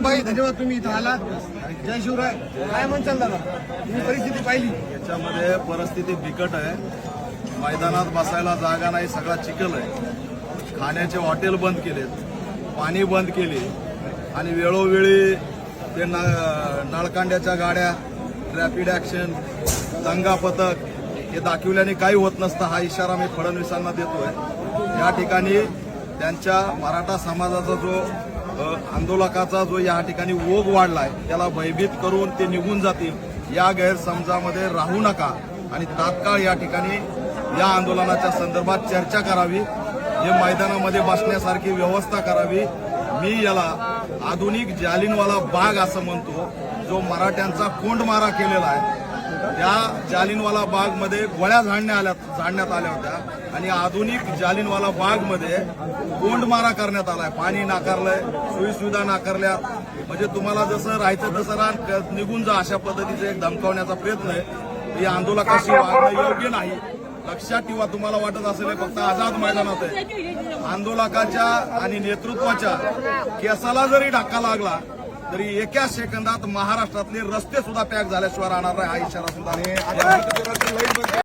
भाई धन्यवाद, तुम्ही इथं आलात. जय शिवराय. काय म्हणताल दादा, तुम्ही परिस्थिती पाहिली? याच्यामध्ये परिस्थिती बिकट आहे. मैदानात बसायला जागा नाही, सगळा चिखल आहे. खाण्याचे हॉटेल बंद केलेत, पाणी बंद केले आणि वेळोवेळी ते नळकांड्याच्या गाड्या, रॅपिड ॲक्शन, दंगा पथक हे दाखविल्याने काही होत नसतं. हा इशारा मी फडणवीसांना देतोय. या ठिकाणी त्यांच्या मराठा समाजाचा जो आंदोलकाचा जो या ठिकाणी ओघ वाढलाय त्याला भयभीत करून ते निघून जातील या गैरसमजामध्ये राहू नका आणि तात्काळ या ठिकाणी या आंदोलनाच्या संदर्भात चर्चा करावी. हे मैदानामध्ये बसण्यासारखी व्यवस्था करावी. मी याला आधुनिक जालिनवाला बाग असं म्हणतो. जो मराठ्यांचा कोंडमारा केलेला आहे त्या जालिनवाला बागमध्ये गोळ्या झाडण्यात आल्या होत्या आणि आधुनिक जालिनवाला बागमध्ये कोंडमारा करण्यात आलाय. पाणी नाकारलंय, सोयीसुविधा नाकारल्या. म्हणजे तुम्हाला जसं राहायचं तसं राहा, निघून जा अशा पद्धतीचा एक धमकावण्याचा प्रयत्न आहे. ही आंदोलकाशी वागणं योग्य नाही. लक्षात ठेवा, तुम्हाला वाटत असेल हे फक्त आझाद मैदानात आहे. आंदोलकाच्या आणि नेतृत्वाच्या केसाला जरी धक्का लागला तरी एका सेकंदात महाराष्ट्रातले रस्ते सुद्धा पॅक झाल्याशिवाय राहणार नाही. हा इशारा सुद्धा